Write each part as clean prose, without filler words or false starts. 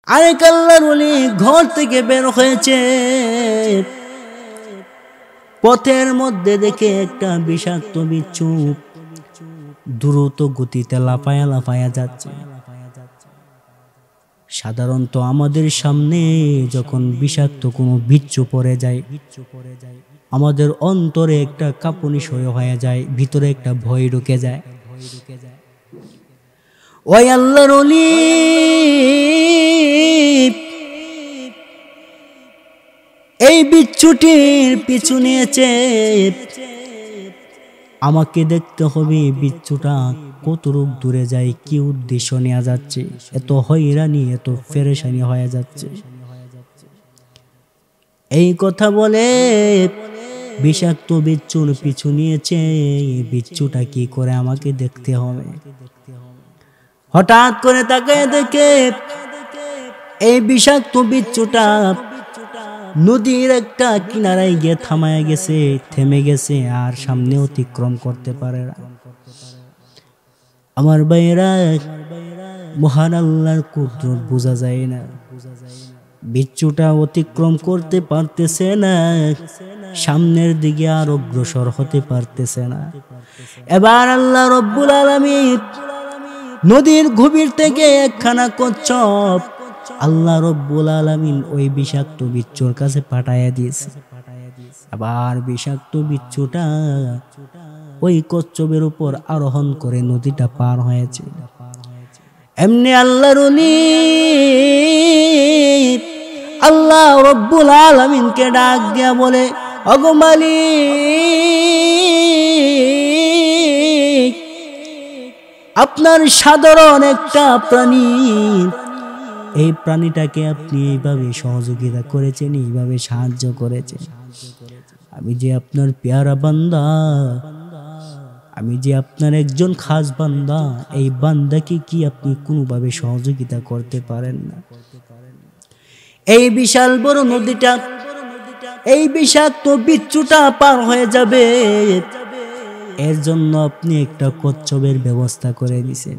আরেক আল্লাহর ওলি ঘর থেকে বের হয়েছে, পথের মধ্যে দেখে একটা বিষাক্ত বিচ্ছু দ্রুত গতিতে লাফায়া লাফায়া যাচ্ছে। সাধারণত আমাদের সামনে যখন বিষাক্ত কোনো বিচ্ছু পড়ে যায়, আমাদের অন্তরে একটা কাঁপুনি শুরু হয়ে যায়, ভিতরে একটা ভয় ঢুকে যায়। ওই আল্লাহর ওলি এই বিচ্ছুটির পিছু নিয়েছে। আমাকে দেখতে হবে বিচ্ছুটা কত রূপ দূরে যায়, কি উদ্দেশ্য নেওয়া যাচ্ছে, এত হয়রানি এত পেরেশানি হয়ে যাচ্ছে। এই কথা বলে বিষাক্ত বিচ্ছুর পিছু নিয়েছে। বিচ্ছুটা কি করে আমাকে দেখতে হবে। হঠাৎ করে তাকায় দেখে এই বিষাক্ত বিচ্ছুটা নদীর একটা কিনারায় গিয়ে থামায় গেছে, থেমে গেছে, আর সামনে অতিক্রম করতে পারে না। আমার ভাইয়েরা, মহান আল্লাহর কুদরত বোঝা যায় না। বিচ্ছুটা অতিক্রম করতে পারতেছে না, সামনের দিকে আর অগ্রসর হতে পারতেছে না। এবার আল্লাহ রব্বুল আলামিন নদীর গভীর থেকে একখানা কচ্ছপ আল্লাহ রব্বুল আলামিন ওই বিষাক্ত বিচ্ছুর কাছে পাঠাইয়া দিয়েছে। আবার বিষাক্ত বিচ্ছুটা ওই কচ্ছপের উপর আরোহণ করে নদীটা পার হয়েছে। এমনি আল্লাহর ওলি আল্লাহ রব্বুল আলামিনকে ডাক দিয়া বলে, ওগো মালিক, আপনার সাধারণ একটা প্রাণী, এই প্রাণীটাকে আপনি এইভাবে সহযোগিতা করেছেন, এইভাবে সাহায্য করেছেন। আমি যে আপনার পেয়ারা বান্দা, আমি যে আপনার একজন খাস বান্দা, এই বান্দাকে কি আপনি কোনোভাবে সহযোগিতা করতে পারেন না? এই বিশাল বড় নদীটা, এই বিষাক্ত বিচ্ছুটা পার হয়ে যাবে, এর জন্য আপনি একটা কচ্ছপের ব্যবস্থা করে দিয়েছেন,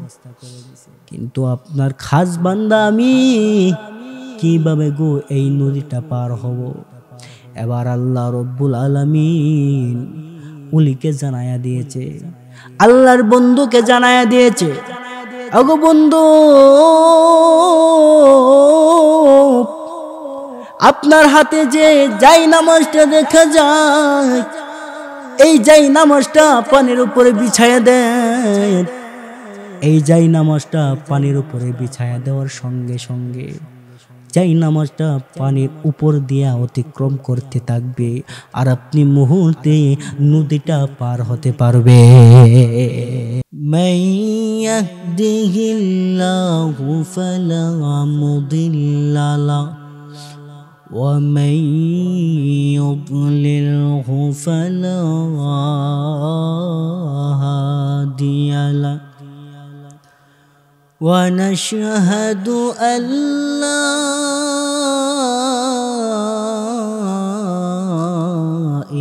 কিন্তু আপনার খাস বান্দা আমি কিভাবে গো এই নদীটা পার হব? এবার আল্লাহ রব্বুল আলামিন উলিকে জানায়া দিয়েছে, আল্লাহর বন্ধুকে জানায়া দিয়েছে, ওগো বন্ধু, আপনার হাতে যে যাই নামাজটা দেখা যায়, এই যাই নামাজটা পানির উপরে বিছায়া দেন। এই যাই নামাজটা পানির উপরে বিছায়া দেওয়ার সঙ্গে সঙ্গে যাই নামাজটা পানির উপর দিয়া অতিক্রম করতে থাকবে, আর আপনি মুহূর্তে নদীটা পার হতে পারবে। মাইয়াহদিহিল্লাহু ফালা মুদিল্লা লাহু ওয়া মাইয়ুদ্লিলহু ফালা হাদিয়া লাহু ونشهد أن لا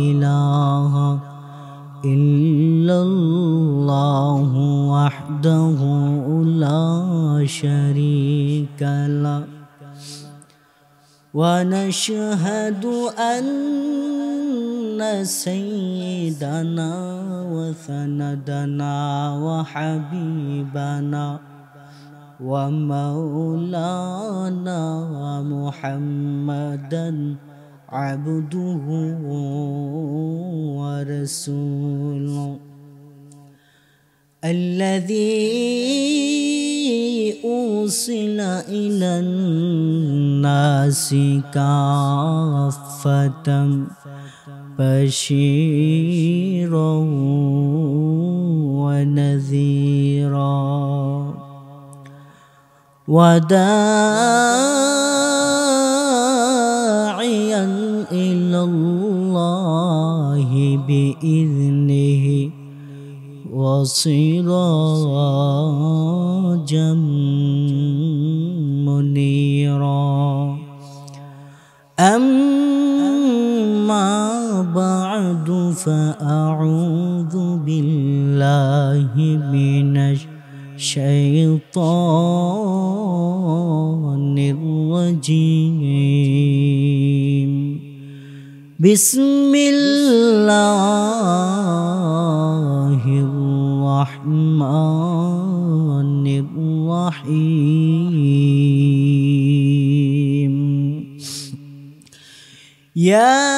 إله إلا الله وحده لا شريك له ونشهد أن سيدنا وسندنا وحبيبنا ومولانا محمدا عبده ورسوله الذي أرسل إلى الناس كافة بشيرا ونذيرا وداعيا إلى الله بإذنه وسراجا منيرا أما بعد فأعوذ بالله من الشيطان الرجيم بسم الله الرحمن الرحيم يا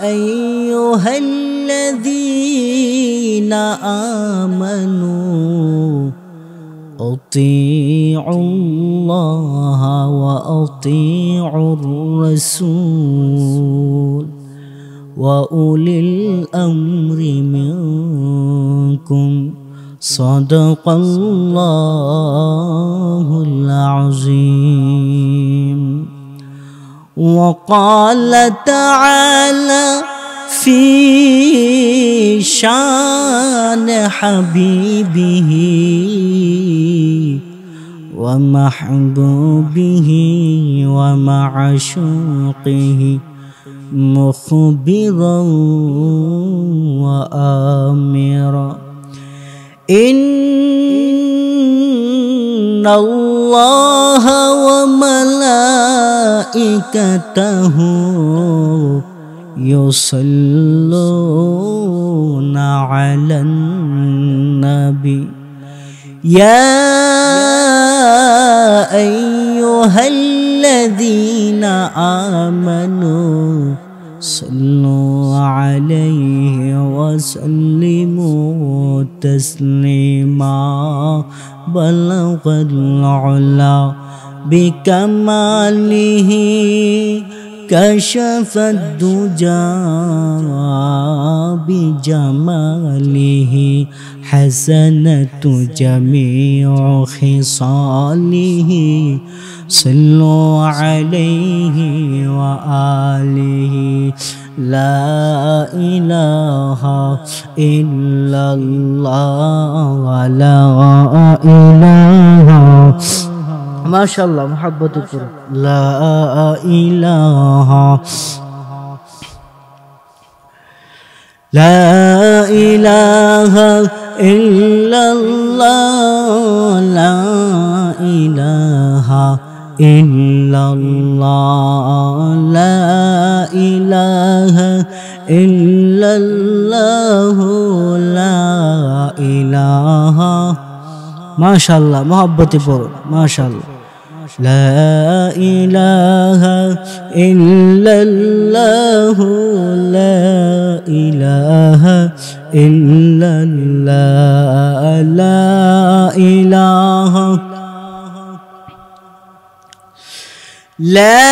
أيها الذين آمنوا أطيعوا الله وأطيعوا الرسول وأولي الأمر منكم صدق الله العظيم وقال تعالى في شان حبيبه ومحبوبه ومعشوقه مخبرا وآمرا إن الله وملائكته يصلون على النبي يا أيها الذين آمنوا صلوا عليه وسلموا تسليما بلغ العلا بكماله كشف الدجى بجماله حسنت جميع خصاله صلوا عليه وآله لا إله إلا الله لا إله ما شاء الله محبتكم لا إله لا إله إلا الله لا إله إلا الله لا إله إلا الله لا إله ما شاء الله محبتي بول ما شاء الله لا إله إلا الله لا إله إلا الله لا إله لا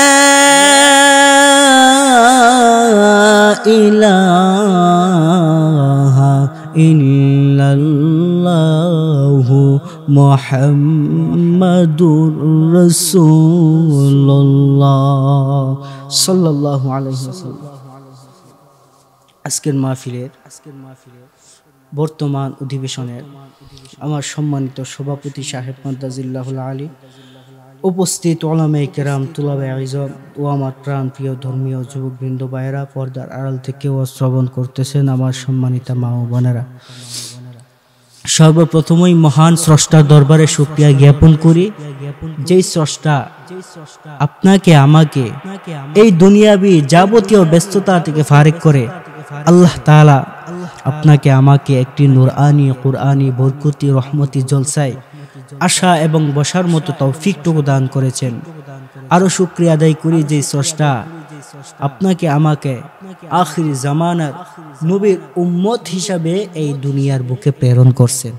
إله إلا الله محمد رسول الله صلى الله عليه وسلم আজকের মাহফিলের বর্তমান অধিবেশনের আমার সম্মানিত সভাপতি সাহেব মাদ্দাজিল্লাহুল আলী, উপস্থিত উলামায়ে কেরাম, তুলাবে ইলম ও আমার প্রাণ প্রিয় ধর্মীয় যুবকবৃন্দ ভাইয়েরা, পর্দার আড়াল থেকেও শ্রবণ করতেছেন আমার সম্মানিত মা ও বোনেরা, সর্বপ্রথমই মহান স্রষ্টার দরবারে শুকরিয়া জ্ঞাপন করি, যেই স্রষ্টা আপনাকে আমাকে এই দুনিয়াবি যাবতীয় ব্যস্ততা থেকে ফারিক করে আল্লাহ তাআলা আপনাকে আমাকে একটি নূরানি কুরআনি বরকতি রহমতি জলসায় আশা এবং বসার মতো তৌফিকটুকু দান করেছেন। আরো শুকরিয়া আদায় করি যে স্রষ্টা আপনাকে আমাকে আখিরি জামানার নবীর উম্মত হিসাবে এই দুনিয়ার বুকে প্রেরণ করছেন।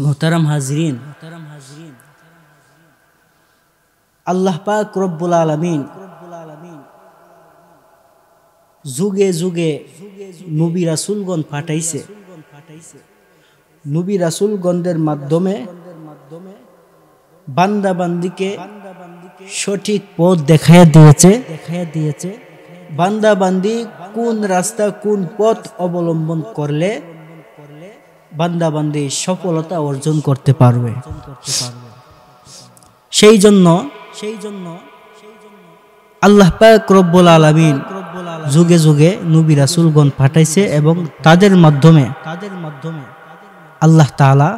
মুহতারাম হাজরিন, আল্লাহ পাক রব্বুল আলামিন যুগে যুগে নবী রাসূলগণ পাঠাইছে। নবী রাসূলগণদের মাধ্যমে বান্দা বান্দিকে সঠিক পথ দেখাইয়া দিয়েছে। বান্দা বান্দি কোন রাস্তা কোন পথ অবলম্বন করলে বান্দা বান্দি সফলতা অর্জন করতে পারবে। সেই জন্য আল্লাহ পাক রব্বুল আলামিন যুগে যুগে নবী রাসূলগণ পাঠাইছে এবং তাদের মাধ্যমে আল্লাহ তাআলা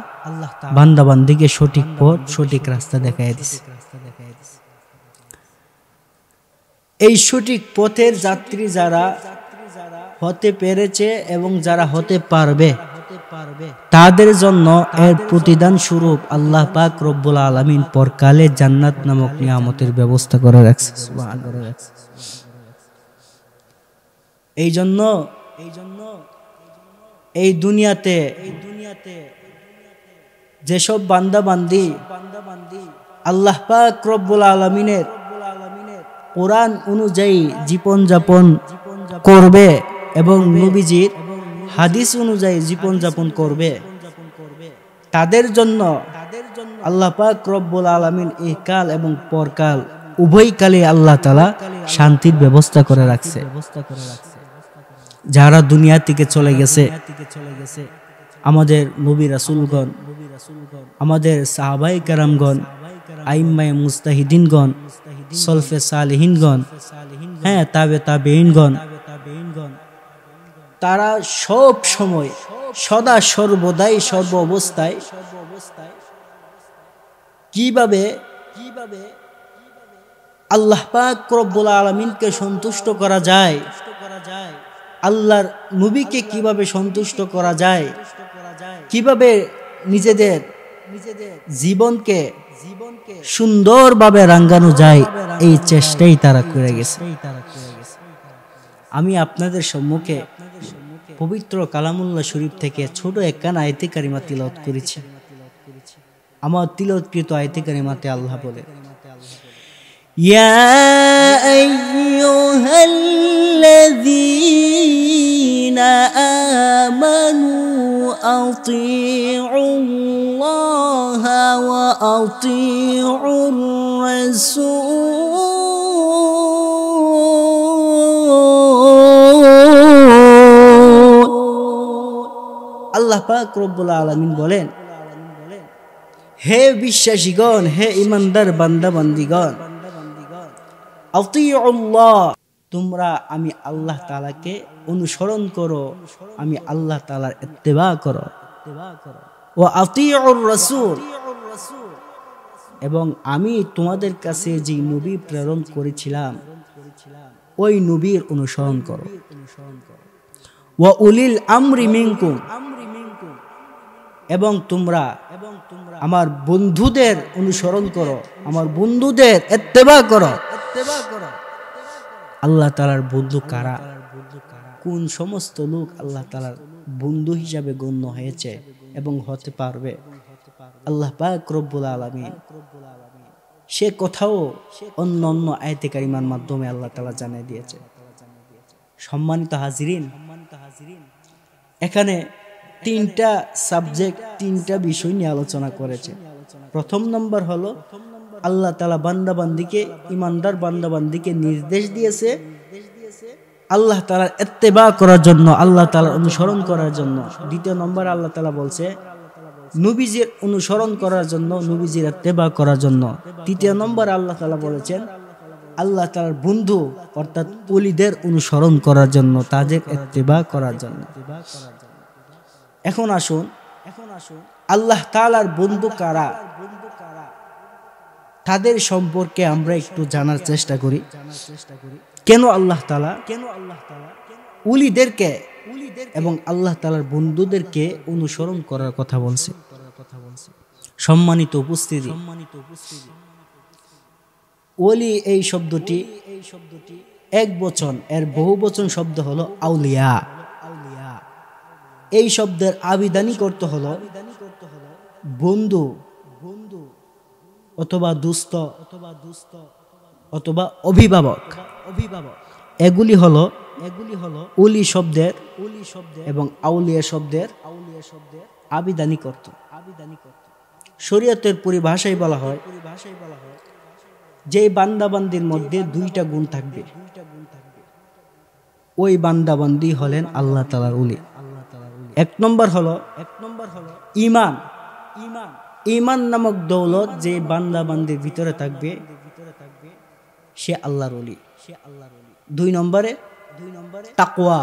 বান্দা বান্দিকে সঠিক পথ সঠিক রাস্তা দেখায় দিছে। এই সঠিক পথের যাত্রী যারা হতে পেরেছে এবং যারা হতে পারবে তাদের জন্য এর প্রতিদান স্বরূপ আল্লাহ পাক রব্বুল আলামিন পরকালে জান্নাত নামক নিয়ামতের ব্যবস্থা করে রাখছে। এই জন্য এই দুনিয়াতে যেসব বান্দা বান্দি আল্লাহ পাক রব্বুল আলামিনের কোরআন অনুযায়ী জীবন যাপন করবে এবং নবীজির হাদিস অনুযায়ী জীবন যাপন করবে, তাদের জন্য আল্লাহ পাক রব্বুল আলামিন এই কাল এবং পরকাল উভয় কালে আল্লাহ তাআলা শান্তির ব্যবস্থা করে রাখছে। যারা দুনিয়া থেকে চলে গেছে, আমাদের নবী রাসূলগণ, আমাদের সাহাবায়ে কেরামগণ, আইম্মায়ে মুজতাহিদিনগণ, সলফে সালেহিনগণ, তাবে তাবেঈনগণ, তারা সব সময় সদা সর্বদাই সর্ব অবস্থায় কিভাবে আল্লাহ পাক রব্বুল আলামিনকে সন্তুষ্ট করা যায়, আল্লাহর নবীকে কিভাবে সন্তুষ্ট করা যায়, কিভাবে নিজেদের জীবনকে সুন্দরভাবে রাঙ্গানো যায়, এই চেষ্টাই তারা করে গেছে। আমি আপনাদের সম্মুখে পবিত্র কালামুল্লাহ শরীফ থেকে ছোট একখানা আয়াতে কারিমা তিলাওয়াত করেছি। আমার তিলাওয়াতকৃত আয়াতে কারিমাতে আল্লাহ বলে, ইয়া আইয়ুহাল্লাযীনা আমানু আতিউল্লাহা ওয়া আতিউর রাসূল আল্লাহ পাক রব্বুল আলামিন বলেন, হে বিশ্বাসীগণ, হে ঈমানদার বান্দা বান্দীগণ, আতিউল্লাহ, তোমরা আমি আল্লাহ তাআলাকে অনুসরণ করো, আমি আল্লাহ তাআলার ইত্তেবা করো, ওয়া আতিউর রাসূল, এবং আমি তোমাদের কাছে যে নবী প্রেরণ করেছিলাম ওই নবীর অনুসরণ করো, ওয়া উলিল আমরি মিনকুম, এবং তোমরা আমার বন্ধুদের অনুসরণ করো, আমার বন্ধুদের ইত্তেবা করো। আল্লাহ তাআলার বন্ধু কারা? কোন সমস্ত লোক আল্লাহ তাআলার বন্ধু হিসাবে গণ্য হয়েছে এবং হতে পারবে? আল্লাহ পাক রব্বুল আলামিন সে কথাও অন্য অন্য আয়াতে কারিমার মাধ্যমে আল্লাহ তাআলা জানিয়ে দিয়েছে। সম্মানিত হাজিরিন, এখানে তিনটা সাবজেক্ট, তিনটা বিষয় নিয়ে আলোচনা করেছে। প্রথম নম্বর হলো আল্লাহ তাআলা বান্দাবান্দিকে, ইমানদার বান্দাবান্দিকে নির্দেশ দিয়েছে আল্লাহ তাআলার ইত্তেবা করার জন্য, আল্লাহ তাআলার অনুসরণ করার জন্য। দ্বিতীয় নম্বর আল্লাহ তাআলা বলছে নবীজির অনুসরণ করার জন্য, নবীজির ইত্তেবা করার জন্য। তৃতীয় নম্বর আল্লাহ তাআলা বলেছেন আল্লাহ তাআলার বন্ধু অর্থাৎ ওলিদের অনুসরণ করার জন্য, তাদের ইত্তেবা করার জন্য। এখন আসুন আল্লাহ তাআলার বন্ধু কারা, তাদের সম্পর্কে আমরা একটু জানার চেষ্টা করি। কেন আল্লাহ তাআলা ওলিদেরকে এবং আল্লাহ তাআলার বন্ধুদেরকে অনুসরণ করার কথা বলছে? সম্মানিত উপস্থিতি, ওলি এই শব্দটি এক বচন, এর বহু বচন শব্দ হলো আউলিয়া। এই শব্দের আবিধানিক অর্থ হলো বন্ধু অথবা দুস্থ অথবা অভিভাবক। এগুলি হলো ওলি শব্দের এবং আউলিয়া শব্দের আবিধানিক অর্থ। শরীয়তের পরিভাষায় বলা হয় যে বান্দাবান্দির মধ্যে দুইটা গুণ থাকবে, ওই বান্দাবান্দি হলেন আল্লাহ তাআলার ওলি। এক নম্বর হলো ঈমান। ঈমান নামক দৌলত যে বান্দাবান্দির ভিতরে থাকবে সে আল্লাহর ওলি। দুই নম্বরে তাকওয়া।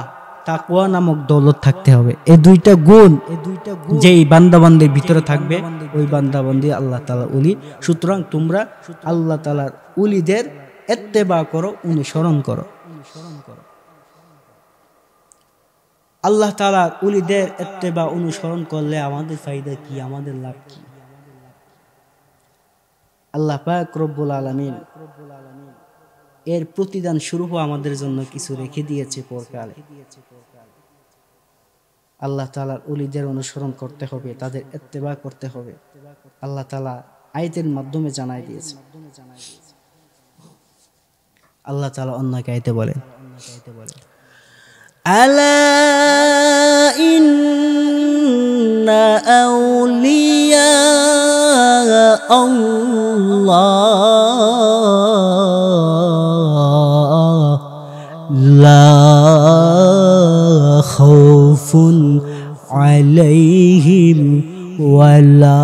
তাকওয়া নামক দৌলত থাকতে হবে। এই দুইটা গুণ যেই বান্দাবান্দির ভিতরে থাকবে ওই বান্দাবান্দি আল্লাহ তাআলার ওলি। সুতরাং তোমরা আল্লাহ তাআলার ওলিদের ইত্তেবা করো, অনুসরণ করো। আল্লাহ তাআলার ওলিদের ইত্তেবা অনুসরণ করলে আমাদের ফায়দা কি, আমাদের লাভ কি? আল্লাহ পাক রব্বুল আলামিন এর প্রতিদান স্বরূপ আমাদের জন্য কিছু রেখে দিয়েছে পরকালে। আল্লাহ তাআলার ওলিদের অনুসরণ করতে হবে, তাদের ইত্তেবা করতে হবে। আল্লাহ তাআলা আয়াতের মাধ্যমে জানাই দিয়েছে। আল্লাহ তাআলা অন্য আয়াতে বলেন, আলা ইন্না আউলিয়া আল্লাহ লা খাউফুন আলাইহিম ওয়ালা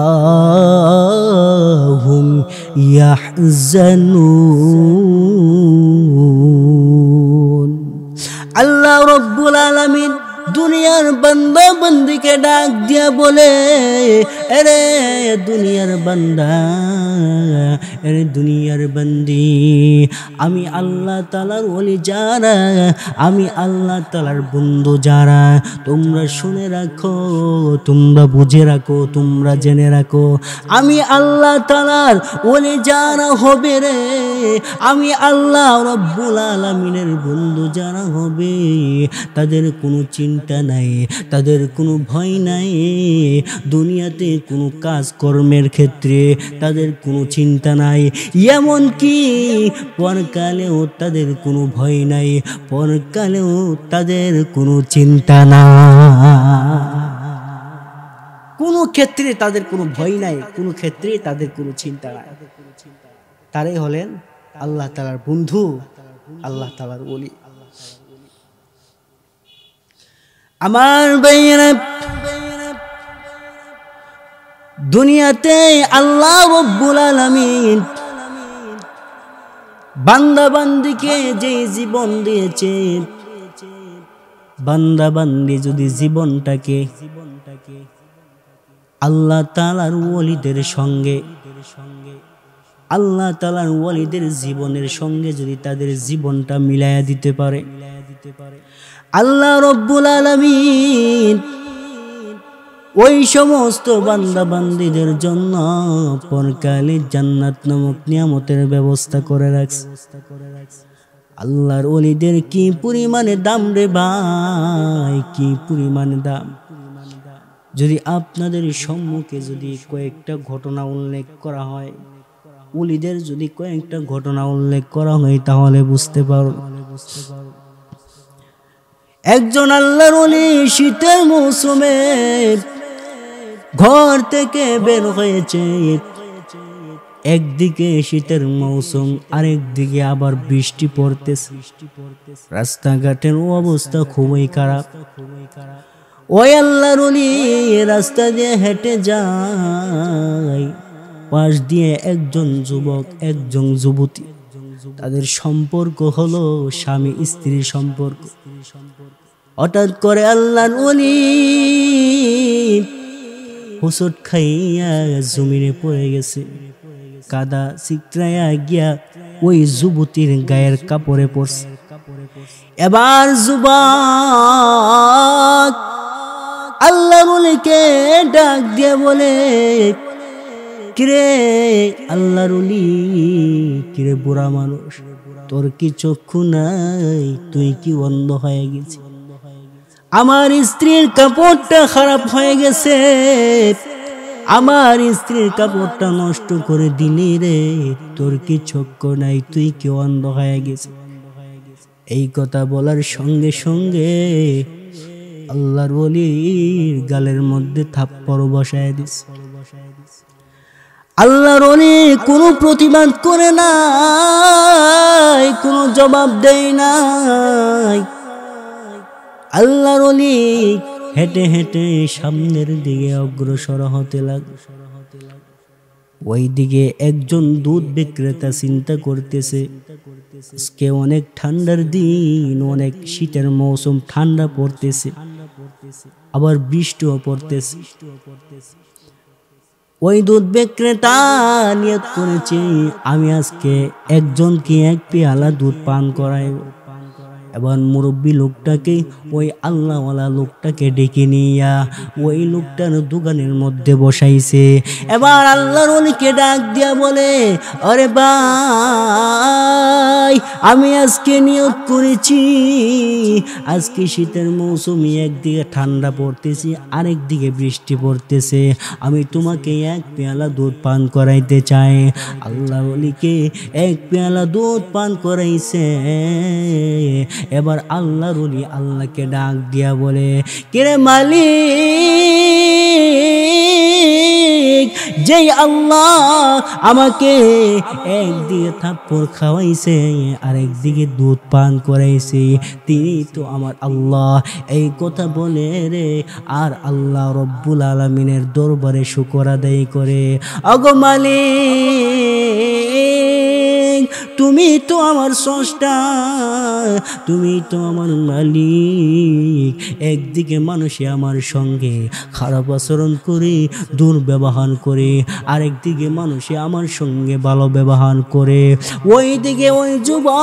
হুম ইয়াহজানুন। আল্লাহ রব্বুল আলামিন দুনিয়ার বান্দা বান্দিকে ডাক দিয়া বলে, আরে দুনিয়ার বান্দা, আরে দুনিয়ার বান্দি, আমি আল্লাহ তাআলার ওলি যারা, আমি আল্লাহ তাআলার বন্ধু যারা, তোমরা শুনে রাখো, তোমরা বুঝে রাখো, তোমরা জেনে রাখো, আমি আল্লাহ তাআলার ওলি যারা হবে রে, আমি আল্লাহ রব্বুল আলামিনের বন্ধু যারা হবে, তাদের কোনো চিন্তা নাই, তাদের কোনো ভয় নাই, দুনিয়াতে কোনো কাজকর্মের ক্ষেত্রে তাদের কোনো চিন্তা নাই, এমনকি পরকালেও তাদের কোনো ভয় নাই, পরকালেও তাদের কোনো চিন্তা নাই, কোনো ক্ষেত্রে তাদের কোনো ভয় নাই, কোনো ক্ষেত্রে তাদের কোনো চিন্তা নাই। তারাই হলেন আল্লাহ তাআলার বন্ধু, আল্লাহ তাআলার ওলি। আমার ভাইয়েরা, দুনিয়াতে আল্লাহ রব্বুল আলামিন বান্দা বান্দিকে যে জীবন দিয়েছে, বান্দা বান্দি যদি জীবনটাকে আল্লাহ তাআলার ওলিদের সঙ্গে, আল্লাহ তাআলার ওলিদের জীবনের সঙ্গে যদি তাদের জীবনটা মিলায়া দিতে পারে, আল্লাহ রব্বুল আলামিন ওই সমস্ত বান্দা বান্দীদের জন্য পরকালে জান্নাত নামক নিয়ামতের ব্যবস্থা করে রাখছে। আল্লাহর ওলিদের কি পরিমাণে দাম রে ভাই, কি পরিমাণে দাম! যদি আপনাদের সম্মুখে যদি কয়েকটা ঘটনা উল্লেখ করা হয়, ওলিদের যদি কয়েকটা ঘটনা উল্লেখ করা হয়, তাহলে বুঝতে পারো। একজন আল্লাহর ওলি শীতের মৌসুমে ঘর থেকে বের হয়েছে, একদিকে শীতের মৌসুম, আরেকদিকে আবার বৃষ্টি পড়তেছে, রাস্তাঘাটের অবস্থা খুবই খারাপ। ওই আল্লাহর ওলি রাস্তা দিয়ে হেঁটে যায়, পাশ দিয়ে একজন যুবক, একজন যুবতী, তাদের সম্পর্ক হলো স্বামী স্ত্রীর সম্পর্ক। হঠাৎ করে আল্লাহর ওলি হোঁচট খাইয়া জমিনে পড়ে গেছে, কাদা চিকরাইয়া গিয়া ওই যুবতীর গায়ের কাপড়ে পড়ছে। এবার যুবক আল্লাহর ওলিকে ডাক দিয়ে বলে, কিরে আল্লাহর ওলি, কিরে বুড়া মানুষ, তোর কি চক্ষু নাই? তুই কি অন্ধ হয়ে গেছিস? আমার স্ত্রীর কাপড়টা খারাপ হয়ে গেছে, আমার স্ত্রীর কাপড়টা নষ্ট করে দিলি রে, তোর কি চক্ষু নাই? তুই কি অন্ধ হয়ে গেছিস? এই কথা বলার সঙ্গে সঙ্গে আল্লাহর ওলির গালের মধ্যে থাপ্পড় বসায় দিছে। আল্লাহর ওলি কোনো প্রতিবাদ করে নাই, কোনো জবাব দেয় নাই। আল্লাহর ওলি হেঁটে হেঁটে সামনের দিকে অগ্রসর হতে লাগলো। ওইদিকে একজন দুধ বিক্রেতা চিন্তা করতেছে, আজকে অনেক ঠান্ডার দিন, অনেক শীতের মৌসুম, ঠান্ডা পড়তেছে, আবার বৃষ্টিও পড়তেছে। ওই দুধ বিক্রেতা নিয়ত করেছে, আমি আজকে একজনকে এক পেয়ালা দুধ পান করাইব। এবার মুরব্বী লোকটাকে, ওই আল্লাহওয়ালা লোকটাকে ডেকে নিয়া ওই লোকটার দোকানের মধ্যে বসাইছে। এবার আল্লাহর ওলিকে ডাক দিয়া বলে, আরে ভাই, আমি আজকে নিয়ত করেছি, আজকে শীতের মৌসুমে একদিকে ঠান্ডা পড়তেছে, আরেক দিকে বৃষ্টি পড়তেছে, আমি তোমাকে এক পেয়ালা দুধ পান করাইতে চাই। আল্লাহর ওলিকে এক পেয়ালা দুধ পান করাইছে। এবার আল্লাহর ওলি আল্লাহকে ডাক দিয়া বলে, কিরে মালিক, যেই আল্লাহ আমাকে একদিকে থাপ্পড় খাওয়াইছে আর একদিকে দুধ পান করাইছে, তিনি তো আমার আল্লাহ। এই কথা বলে রে আর আল্লাহ রব্বুল আলামিনের দরবারে শুকর আদায় করে, ওগো মালিক, তুমি তো আমার স্রষ্টা, তুমি তো আমার মালিক। একদিকে মানুষে আমার সঙ্গে খারাপ আচরণ করে, দুর্ব্যবহার করে, আরেকদিকে মানুষে আমার সঙ্গে ভালো ব্যবহার করে। ওইদিকে ওই যুবক,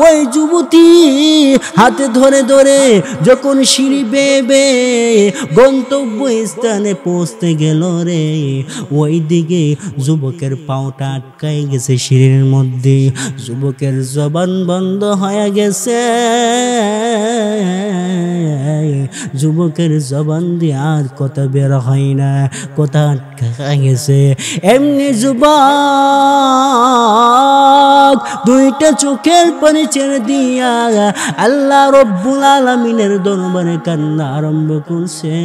ওই যুবতী হাতে ধরে ধরে যখন সিঁড়ি বেয়ে বেয়ে গন্তব্য স্থানে পৌঁছতে গেল রে, ওইদিকে যুবকের পাওটা আটকাই গেছে সিঁড়ির মধ্যে, যুবকের জবান বন্ধ হয়ে গেছে, যুবকের জবান দিয়ে আর কথা বের হয় না, কথা আটকা গেছে। এমনি যুবক দুইটা চোখের পানি ছেড়ে দিয়া আল্লাহ রব্বুল আলামিনের দরবারে কান্না আরম্ভ করছে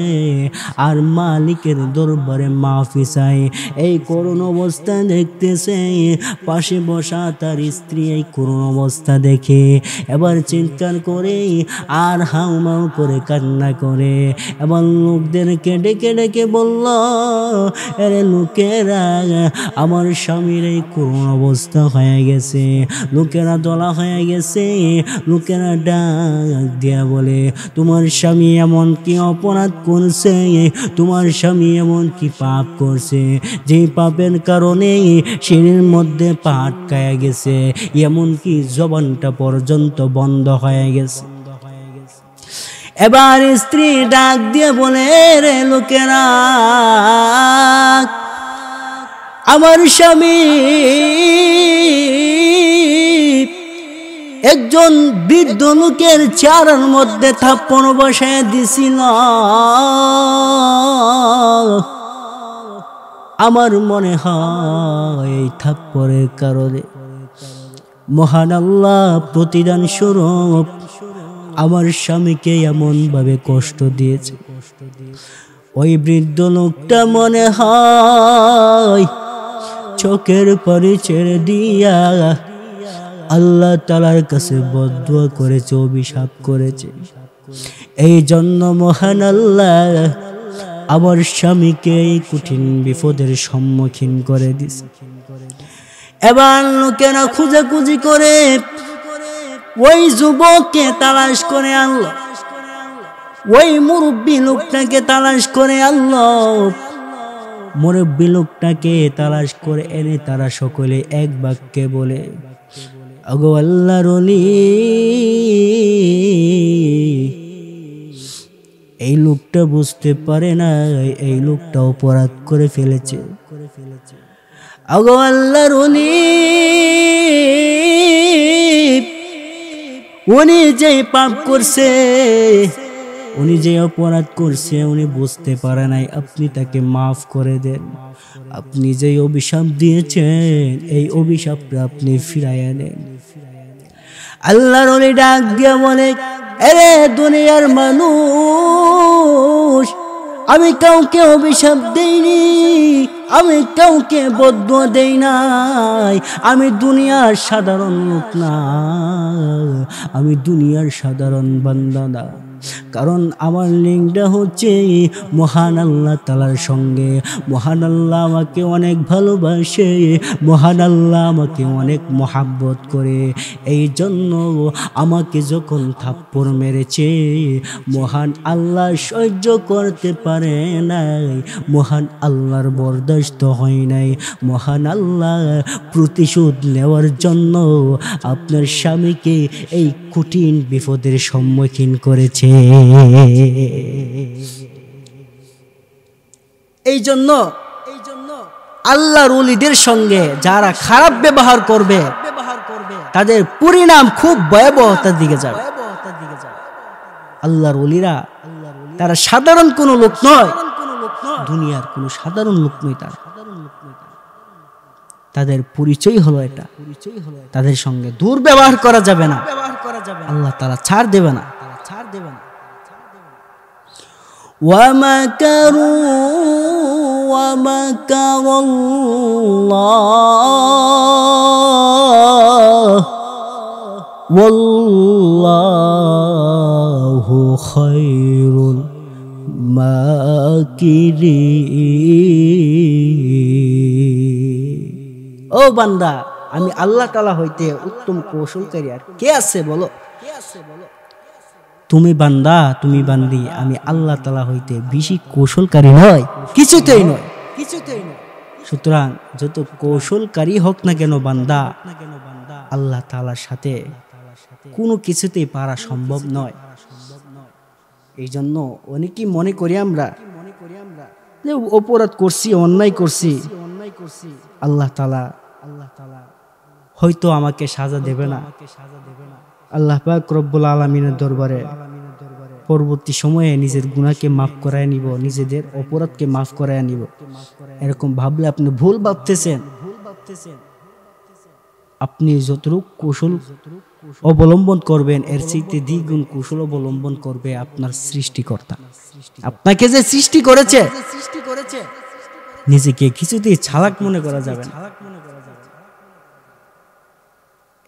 আর মালিকের দরবারে মাফি চাই। এই করুণ অবস্থা দেখতেছে, পাশে বসা তার স্ত্রী এই করুণ অবস্থা দেখে এবার চিৎকার করে আর হাউমাউ করে কান্না করে। এবার লোকদেরকে ডেকে ডেকে বলল, আরে লোকেরা, আমার স্বামীর এই করুণ অবস্থা হয়ে গেছে, লোকেরা দলা হয়ে গেছে। লোকেরা ডাক দিয়া বলে, তোমার স্বামী এমন কি অপরাধ করছে, তোমার স্বামী এমন কি পাপ করছে যে পাপের কারণে সিঁড়ির মধ্যে পা আটকায়া গেছে, এমনকি জবানটা পর্যন্ত বন্ধ হয়ে গেছে। এবার স্ত্রী ডাক দিয়ে বলে, রে লোকেরা, আমার স্বামী একজন বৃদ্ধ লোকের চেহারার মধ্যে থাপ্পড় বসায় দিছিল। আমার মনে হয় এই থাপ্পড়ের কারণে মহান আল্লাহ প্রতিদান স্বরূপ আমার স্বামীকে এমন ভাবে কষ্ট দিয়েছে। ওই বৃদ্ধ লোকটা মনে হয় চোখের পানি ছেড়ে দিয়া আল্লাহ তাআলার কাছে বদদুয়া করেছে, অভিশাপ করেছে। এই জন্য মহান আল্লাহ আমার স্বামীকে এই কঠিন বিপদের সম্মুখীন করে দিছে। এবার লোকেরা খুঁজাখুঁজি করে ওই যুবককে তালাশ করে আনলো, ওই মুরব্বী লোকটাকে তালাশ করে আনলো। মুরব্বী লোকটাকে তালাশ করে এনে তারা সকলে এক বাক্যে বলে, ওগো আল্লাহর ওলি, এই লোকটা বুঝতে পারে না এই লোকটা অপরাধ করে ফেলেছে। ওগো আল্লাহর ওলি, উনি যে পাপ করছে, উনি যে অপরাধ করছে, উনি বুঝতে পারে নাই, আপনি তাকে মাফ করে দেন। আপনি যে অভিশাপ দিয়েছেন এই অভিশাপটা আপনি ফিরাইয়া দেন। আল্লাহর ওলি ডাক দিয়া বলে, আরে দুনিয়ার মানুষ, আমি কাউকে অভিশাপ দেইনি, আমি কাউকে বদদুয়া দেই নাই, আমি দুনিয়ার সাধারণ লোক না, আমি দুনিয়ার সাধারণ বান্দা না। কারণ আমার লিঙ্কটা হচ্ছে মহান আল্লাহ তাআলার সঙ্গে। মহান আল্লাহ আমাকে অনেক ভালোবাসে, মহান আল্লাহ আমাকে অনেক মহাব্বত করে। এই জন্য আমাকে যখন থাপ্পড় মেরেছে, মহান আল্লাহ সহ্য করতে পারে নাই, মহান আল্লাহর বরদাস্ত হয় নাই। মহান আল্লাহ প্রতিশোধ নেওয়ার জন্য আপনার স্বামীকে এই কঠিন বিপদের সম্মুখীন করেছে। এই জন্য আল্লাহর ওলিদের সঙ্গে যারা খারাপ ব্যবহার করবে তাদের পরিণাম খুব ভয়াবহতার দিকে যাবে। আল্লাহর ওলিরা তারা সাধারণ কোনো লোক নয়, দুনিয়ার কোনো সাধারণ লোক নয়। তাদের পরিচয় হলো এটা। তাদের সঙ্গে দুর্ব্যবহার করা যাবে না, আল্লাহ তাআলা ছাড় দেবে না। ওয়াল্লাহু খায়রুল মাকিরিন। ও বান্দা, আমি আল্লাহ তাআলা হইতে উত্তম কৌশলকারী আর কে আছে বলো? তুমি বান্দা, তুমি বান্দি, আমি আল্লাহ তাআলা হইতে বেশি কৌশলকারী নয়, কিছুতেই নয়। সুতরাং যত কৌশলকারী হোক না কেন বান্দা, আল্লাহ তাআলার সাথে কোনো কিছুতেই পারা সম্ভব নয়। এই জন্য অনেকেই মনে করি আমরা যে অপরাধ করছি, অন্যায় করছি, আল্লাহ তাআলা হয়তো আমাকে সাজা দেবে না। আল্লাহ পাক রব্বুল আলামিনের দরবারে পরবর্তী সময়ে নিজের গুনাহকে মাফ করায় নিব, নিজেদের অপরাধকে মাফ করায় নিব, এরকম ভাবলে আপনি ভুল ভাবতেছেন। আপনি যতটুকু কৌশল অবলম্বন করবেন, এর চাইতে দ্বিগুণ কৌশল অবলম্বন করবে আপনার সৃষ্টিকর্তা। আপনাকে যে সৃষ্টি করেছে, নিজেকে কিছুতেই চালাক মনে করা যাবে না।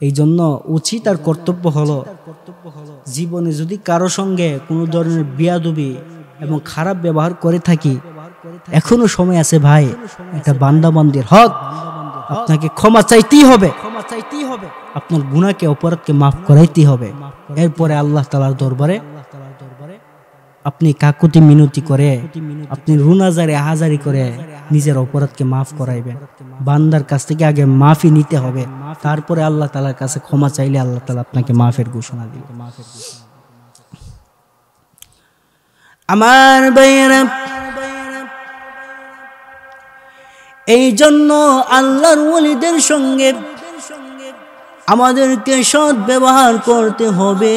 এই জন্য উচিত আর কর্তব্য হলো, জীবনে যদি কারো সঙ্গে কোনো ধরনের বেয়াদবি এবং খারাপ ব্যবহার করে থাকি, এখনো সময় আছে ভাই। এটা বান্দাবান্দির হক, আপনাকে ক্ষমা চাইতেই হবে, আপনার গুনাহকে অপরাধকে মাফ করাইতেই হবে। এরপরে আল্লাহ তাআলার দরবারে আপনি কাকুতি মিনতি করে, আপনি রুনাজারি হাজারি করে নিজের অপরাধকে মাফ করাইবেন। বান্দার কাছ থেকে আগে মাফি নিতে হবে, তারপরে আল্লাহ তাআলার কাছে ক্ষমা চাইলে আল্লাহ তাআলা আপনাকে মাফের ঘোষণা দিবেন। আমার ভাইয়েরা, এই জন্য আল্লাহর ওলিদের সঙ্গে আমাদেরকে সৎ ব্যবহার করতে হবে।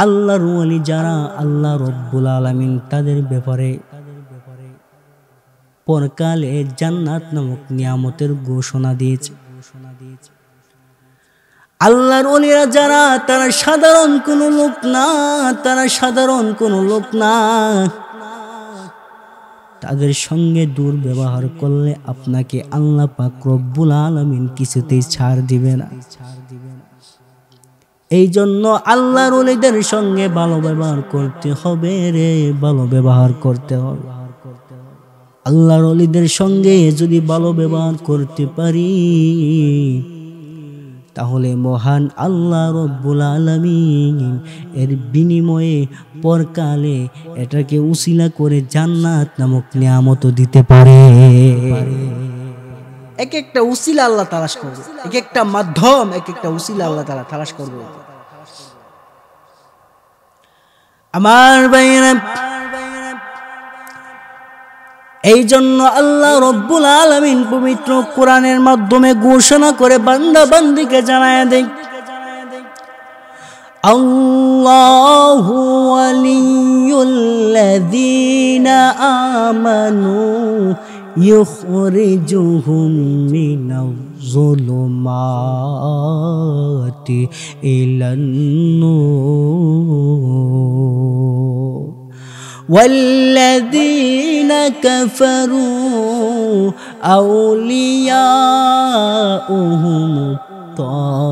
আল্লাহর ওলি যারা, আল্লাহ রব্বুল আলামিন তাদের ব্যাপারে পরকালে জান্নাত নামক নিয়ামতের ঘোষণা দিয়েছে। আল্লাহর ওলিরা যারা, তারা সাধারণ কোনো লোক না, তারা সাধারণ কোনো লোক না। তাদের সঙ্গে দুর্ব্যবহার করলে আপনাকে আল্লাহ পাক রব্বুল আলামিন কিছুতেই ছাড় দিবে না। এই জন্য আল্লাহর ওলিদের সঙ্গে ভালো ব্যবহার করতে হবে রে, ভালো ব্যবহার করতে হবে। আল্লাহর ওলিদের সঙ্গে যদি ভালো ব্যবহার করতে পারি, তাহলে মহান আল্লাহ রব্বুল আলামিন এর বিনিময়ে পরকালে এটাকে উসিলা করে জান্নাত নামক নিয়ামত দিতে পারে। এক একটা উসিলা আল্লাহ তালাশ করবে, এক একটা মাধ্যম, এক একটা উসিলা আল্লাহ তাআলা তালাশ করবে। আমার ভাইরা, এই জন্য আল্লাহ রব্বুল আলামিন পবিত্র কোরআনের মাধ্যমে ঘোষণা করে বান্দা বান্দিকে জানায় দেয়, আল্লাহু ওয়ালিয়ুল্লাযীনা আমানু ইখরিজুহুম মিনাজ-যুলুমাতি ইলান-নূর والذين كفروا أولياؤهم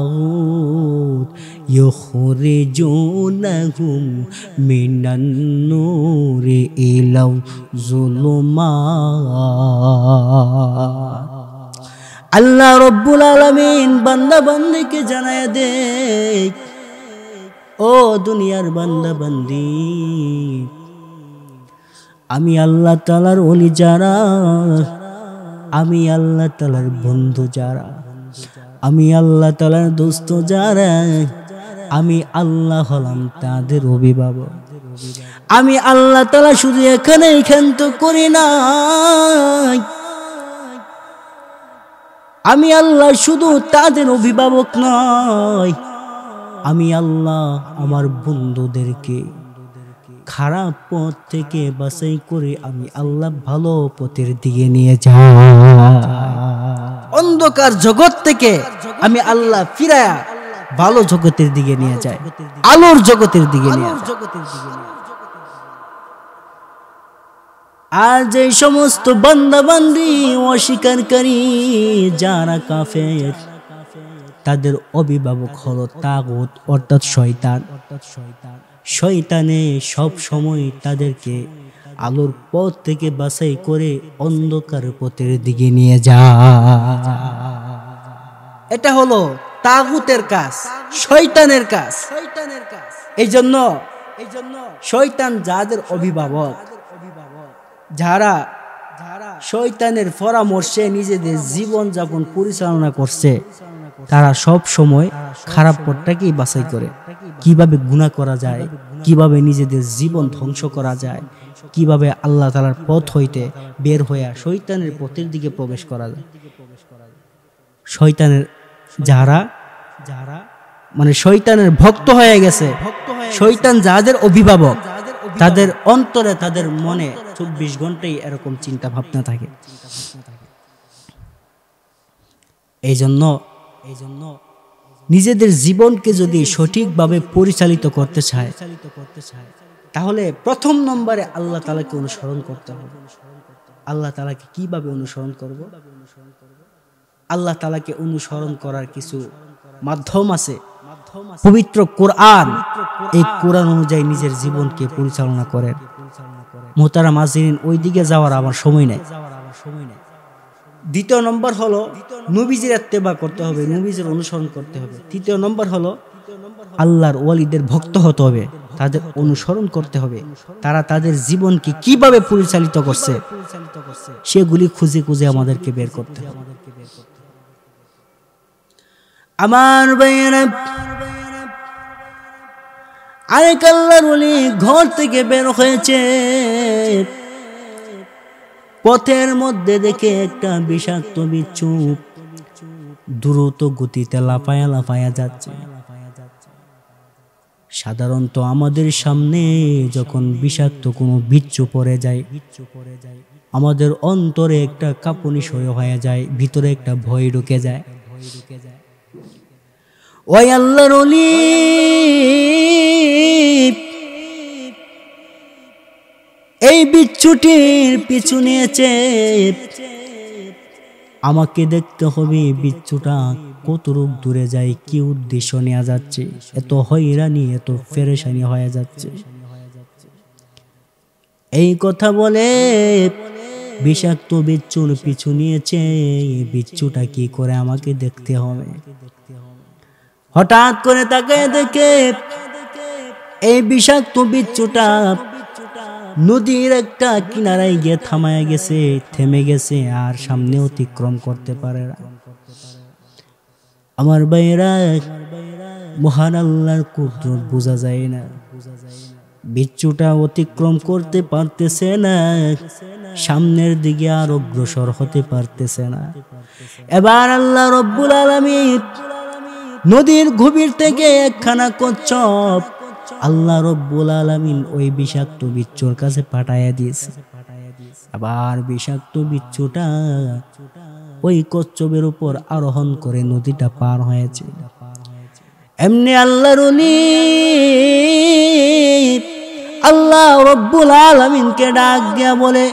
الطاغوت ইউখরিজুনাহুম মিনান নূরি ইলা যুলুমাত। আল্লাহ রব্বুল আলামিন বান্দা বান্দিকে জানায় দে, ও দুনিয়ার বান্দা বান্দি, আমি আল্লাহ তাআলার ওলি যারা, আমি আল্লাহ তাআলার বন্ধু যারা, আমি আল্লাহ তাআলার দোস্ত যারা, আমি আল্লাহ হলাম তাদের অভিভাবক। আমি আল্লাহ তাআলা শুধু এখানে ক্ষান্ত করি না, আমি আল্লাহ শুধু তাদের অভিভাবক নয়, আমি আল্লাহ আমার বন্ধুদেরকে খারাপ পথ থেকে বাছাই করে আমি আল্লাহ ভালো পথের দিকে নিয়ে যাই। অন্ধকার জগৎ থেকে আমি আল্লাহ ফিরায়া ভালো জগতের দিকে নিয়ে যায়, আলোর জগতের দিকে নিয়ে যায়। আর যে সমস্ত বান্দা বান্দি অস্বীকারী যারা কাফের, তাদের অভিভাবক হলো তাগুত অর্থাৎ শয়তান। শয়তানে সব সময় তাদেরকে আলোর পথ থেকে বাছাই করে অন্ধকার পথের দিকে নিয়ে যায়। এটা হলো তাগুতের কাজ, শয়তানের কাজ। এই জন্য শয়তান যাদের অভিভাবক, যারা শয়তানের পরামর্শে নিজেদের জীবন যাপন পরিচালনা করছে, তারা সব সময় খারাপ পথটাকেই বাছাই করে, কিভাবে গুনাহ করা যায়, কিভাবে নিজেদের জীবন ধ্বংস করা যায়, কিভাবে আল্লাহ তাআলার পথ হইতে বের হয়ে শয়তানের পথের দিকে প্রবেশ করা যায়। শয়তানের যারা মানে শয়তানের ভক্ত হয়ে গেছে, শয়তান যাদের অভিভাবক, তাদের অন্তরে তাদের মনে 24 ঘন্টাই এরকম চিন্তা ভাবনা থাকে। এই জন্য নিজেদের জীবনকে যদি সঠিকভাবে পরিচালিত করতে চায়, তাহলে প্রথম নম্বরে আল্লাহ তাআলাকে অনুসরণ করতে হবে। আল্লাহ তাআলাকে কিভাবে অনুসরণ করব? আল্লাহ তাআলাকে অনুসরণ করার কিছু মাধ্যম আছে। পবিত্র কোরআন, এই কোরআন অনুযায়ী নিজের জীবনকে পরিচালনা করেন। মুহতারাম হাজিরিন, ওই দিকে যাওয়ার আমার সময় নেই। দ্বিতীয় নম্বর হলো নবীজির ইত্তেবা করতে হবে, নবীজির অনুসরণ করতে হবে। তৃতীয় নম্বর হলো আল্লাহর ওয়ালিদের ভক্ত হতে হবে, তাদের অনুসরণ করতে হবে। তারা তাদের জীবনকে কিভাবে পরিচালিত করছে সেগুলি খুঁজে খুঁজে আমাদেরকে বের করতে হবে। আমার ভাইয়েরা, আরেক আল্লাহর ওলি ঘর থেকে বের হয়েছে, পথের মধ্যে দেখে একটা বিষাক্ত বিচ্ছু দ্রুত গতিতে লাফায়া লাফায়া যাচ্ছে। সাধারণত আমাদের সামনে যখন বিষাক্ত কোনো বিচ্ছু পড়ে যায়, আমাদের অন্তরে একটা কাঁপুনি শুরু হয়ে যায়, ভিতরে একটা ভয় ঢুকে যায়। ওই আল্লাহর ওলি এই বিচ্ছুটির পিছু নিয়েছে। আমাকে দেখতে হবে বিচ্ছুটা কতটুক দূরে যায়, কি উদ্দেশ্য নেওয়া যাচ্ছে, এত হয়রানি এত পেরেশানি হয়ে যাচ্ছে। এই কথা বলে বিষাক্ত বিচ্ছুর পিছু নিয়েছে। বিচ্ছুটা কি করে আমাকে দেখতে হবে। হঠাৎ করে তাকায় দেখে এই বিষাক্ত বিচ্ছুটা নদীর একটা কিনারায় গিয়ে থামায় গেছে, থেমে গেছে, আর সামনে অতিক্রম করতে পারে না। আমার ভাইয়েরা, মহান আল্লাহর কুদরত বোঝা যায় না। বিচ্ছুটা অতিক্রম করতে পারতেছে না, সামনের দিকে আর অগ্রসর হতে পারতেছে না। এবার আল্লাহ রব্বুল আলামিন নদীর গভীর থেকে একখানা কচ্ছপ আল্লাহ রব্বুল আলামিন ওই বিষাক্ত বিচ্ছুর কাছে পাঠাইয়া দিয়েছে। আবার বিষাক্ত বিচ্ছুটা ওই কচ্ছপের উপর আরোহণ করে নদীটা পার হয়েছে। এমনি আল্লাহর ওলি আল্লাহ রব্বুল আলামিনকে ডাক দিয়া বলে,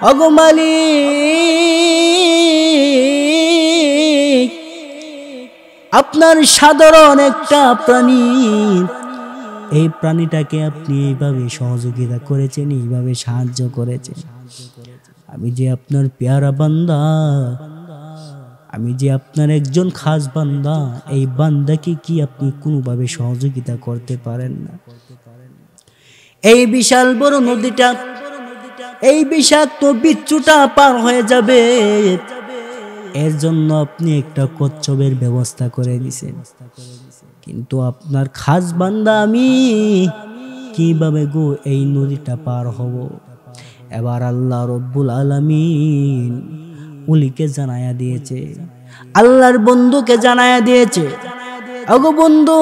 ওগো মালিক, আপনার সাধারণ একটা প্রাণী, এই প্রাণীটাকে আপনি এইভাবে সহযোগিতা করেছেন, এইভাবে সাহায্য করেছেন। আমি যে আপনার পেয়ারা বান্দা, আমি যে আপনার একজন খাস বান্দা, এই বান্দাকে কি আপনি কোনোভাবে সহযোগিতা করতে পারেন না? এই বিশাল বড় নদীটা, এই বিষাক্ত বিচ্ছুটা পার হয়ে যাবে, এর জন্য আপনি একটা কচ্ছপের ব্যবস্থা করে দিয়েছেন, কিন্তু আপনার খাস বান্দা আমি কিভাবে গো এই নদীটা পার হব? এবার আল্লাহ রব্বুল আলামিন উলিকে জানায়া দিয়েছে, আল্লাহর বন্ধুকে জানায়া দিয়েছে, ওগো বন্ধু,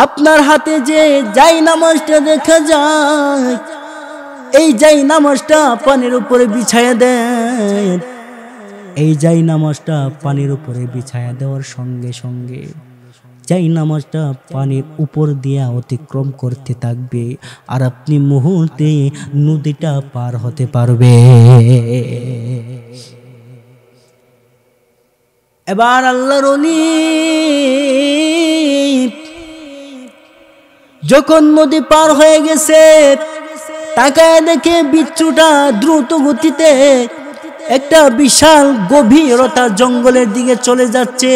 আপনার হাতে যে যাই নামাজটা দেখা যায়, এই যাই নামাজটা পানির উপরে বিছায়া দেন। এই যাই নামাজটা পানির উপরে বিছায়া দেওয়ার সঙ্গে সঙ্গে যাই নামাজটা পানির উপর দিয়া অতিক্রম করতে থাকবে, আর আপনি মুহূর্তে নদীটা পার হতে পারবে। এবার আল্লাহর ওলি যখন নদী পার হয়ে গেছে, তাকায় দেখে বিচ্ছুটা দ্রুত গতিতে একটা বিশাল গভীরতা জঙ্গলের দিকে চলে যাচ্ছে।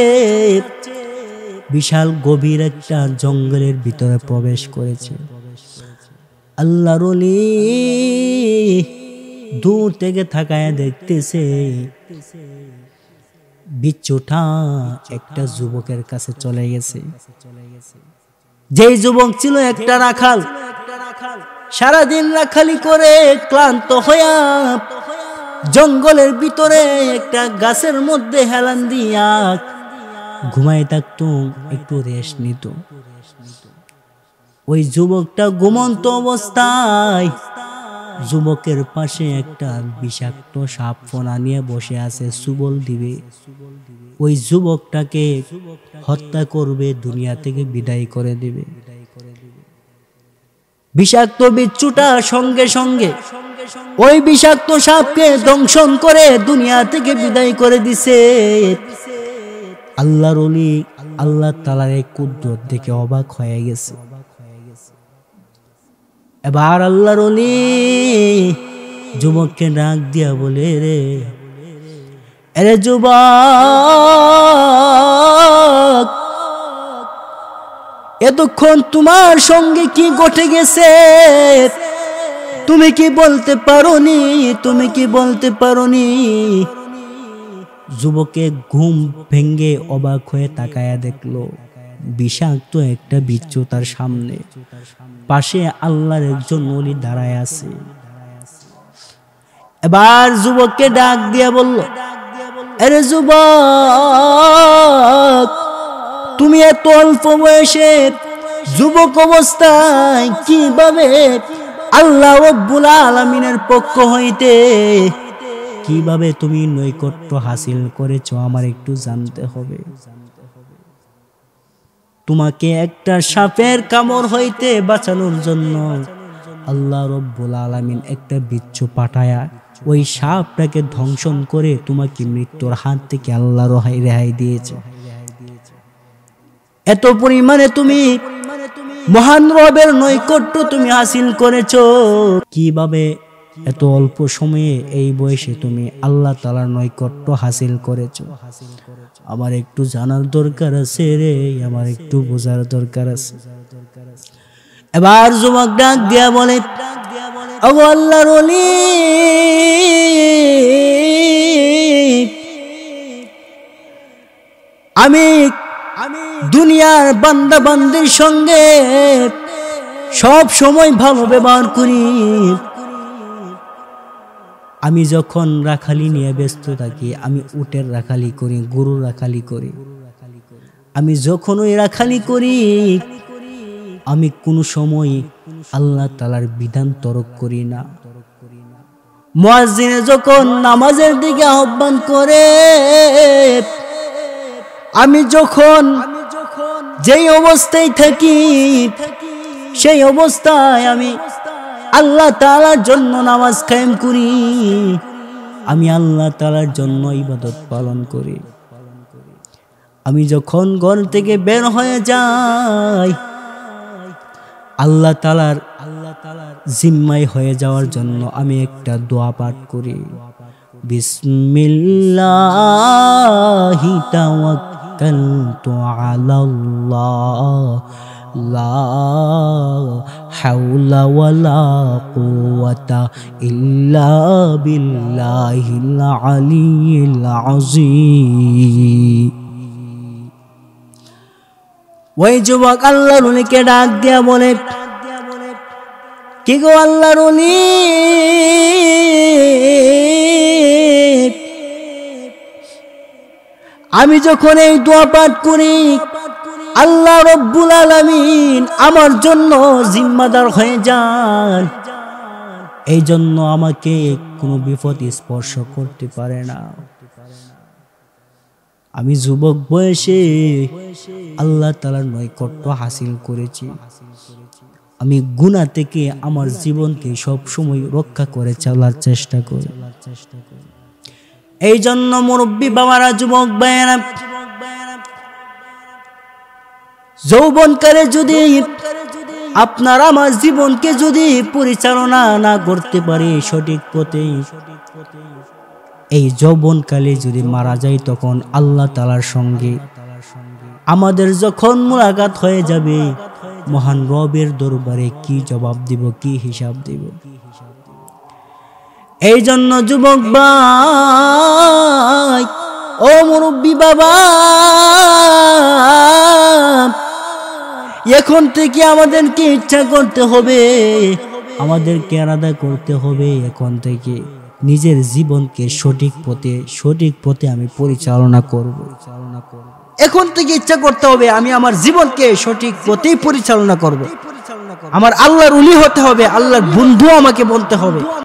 বিশাল গভীর একটা জঙ্গলের ভিতরে প্রবেশ করেছে। আল্লাহর ওলি দূর থেকে তাকায় দেখতেছে বিচ্ছুটা একটা যুবকের কাছে চলে গেছে। যেই যুবক ছিল একটা রাখাল, সারাদিন রাখালি করে ক্লান্ত হইয়া জঙ্গলের ভিতরে একটা গাছের মধ্যে হেলান দিয়া ঘুমায় থাকতো, একটু রেস্ট নিত। ওই যুবকটা ঘুমন্ত অবস্থায় যুবকের পাশে একটা বিষাক্ত সাপ ফোনা নিয়ে বসে আছে, সুবল দিবে। ওই যুবকটাকে হত্যা করবে, দুনিয়া থেকে বিদায় করে দিবে। বিষাক্ত বিচ্ছুটা সঙ্গে সঙ্গে ওই বিষাক্ত সাপকে দংশন করে দুনিয়া থেকে বিদায় করে দিছে। আল্লাহর ওলি আল্লাহ তাআলার এই কুদরত দেখে অবাক হয়ে গেছে। এবার আল্লাহর ওলি যুবককে ডাক দিয়া বলে, রে যুবক, এতক্ষণ তোমার সঙ্গে কি ঘটে গেছে তুমি কি বলতে পারোনি? তুমি কি বলতে পারোনি? যুবকে ঘুম ভেঙ্গে অবাক হয়ে তাকায়া দেখলো বিষাক্ত একটা বিচ্ছু তার সামনে, পাশে আল্লাহর একজন ওলি দাঁড়ায় আছে। এবার যুবককে ডাক দিয়া বলল, আরে যুবক, তুমি এত অল্প বয়সে যুবক অবস্থায় কিভাবে আল্লাহ রাব্বুল আলামিনের পক্ষ হইতে কিভাবে তুমি নৈকট্য হাসিল করেছো আমার একটু জানতে হবে। তোমাকে একটা সাপের কামড় হইতে বাঁচানোর জন্য আল্লাহ রাব্বুল আলামিন একটা বিচ্ছু পাঠায়া ওই সাপটাকে ধ্বংসন করে তোমাকে মৃত্যুর হাত থেকে আল্লাহ রেহাই দিয়েছে। এত পরিমাণে তুমি মহান রবের নৈকট্য তুমি হাসিল করেছো, কিভাবে এত অল্প সময়ে এই বয়সে তুমি আল্লাহ তাআলার নৈকট্য হাসিল করেছো? আমার একটু জানার দরকার আছে রে, আমার একটু বোঝার দরকার আছে। এবার যুবক ডাক দিয়া বলে, ও আল্লাহর ওলি, আমি দুনিয়ার বান্দা বান্দির সঙ্গে সব সময় ভালো ব্যবহার করি। আমি যখন রাখালি নিয়ে ব্যস্ত থাকি, আমি উটের রাখালি করি, গরুর রাখালি করি। আমি যখন ওই রাখালি করি, আমি কোনো সময় আল্লাহ তাআলার বিধান তরক করি না। মুয়াজ্জিন যখন নামাজের দিকে আহ্বান করে, আমি যখন যেই অবস্থায় থাকি সেই অবস্থায় আমি আল্লাহ তাআলার জন্য নামাজ কায়েম করি। আমি আল্লাহ তাআলার জন্য ইবাদত পালন করি। আমি যখন ঘর থেকে বের হয়ে যাই আল্লাহ তাআলার জিম্মায় হয়ে যাওয়ার জন্য আমি একটা দোয়া পাঠ করি, বিসমিল্লাহি তাওয়াক্কালতু আলাল্লাহ লা হাওলা ওয়ালা কুওয়াতা ইল্লা বিল্লাহিল আলিয়্যিল আযীম। ওই যুবক আল্লাহর ওলিকে ডাক দিয়া বলে, কি গো আল্লাহর ওলি, আমি যখন এই দোয়া পাঠ করি আল্লাহ রব্বুল আলামিন আমার জন্য জিম্মাদার হয়ে যান, এই জন্য আমাকে কোনো বিপদ স্পর্শ করতে পারে না। আমি যুবক বয়সে আল্লাহ তাআলার নৈকট্য হাসিল করেছি, আমি গুনাহ থেকে আমার জীবনকে সব সময় রক্ষা করে চলার চেষ্টা করি। এই জন্য মুরব্বী বাবারা, যুবক ভাইয়েরা, যৌবনকালে যদি আপনার আমার জীবনকে যদি পরিচালনা না করতে পারে সঠিক পথে, এই যৌবনকালে যদি মারা যায় তখন আল্লাহ তাআলার সঙ্গে আমাদের যখন মুলাকাত হয়ে যাবে মহান রবের দরবারে কি জবাব দিব, কি হিসাব দিব। এই জন্য যুবক ভাই, ও মুরব্বী বাবা, এখন থেকে আমাদেরকে ইচ্ছা করতে হবে, আমাদেরকে আলাদা করতে হবে, এখন থেকে নিজের জীবনকে সঠিক পথে আমি পরিচালনা করব। এখন থেকে ইচ্ছা করতে হবে আমি আমার জীবনকে সঠিক পথেই পরিচালনা করব। আমার আল্লাহর ওলি হতে হবে, আল্লাহর বন্ধু আমাকে বলতে হবে।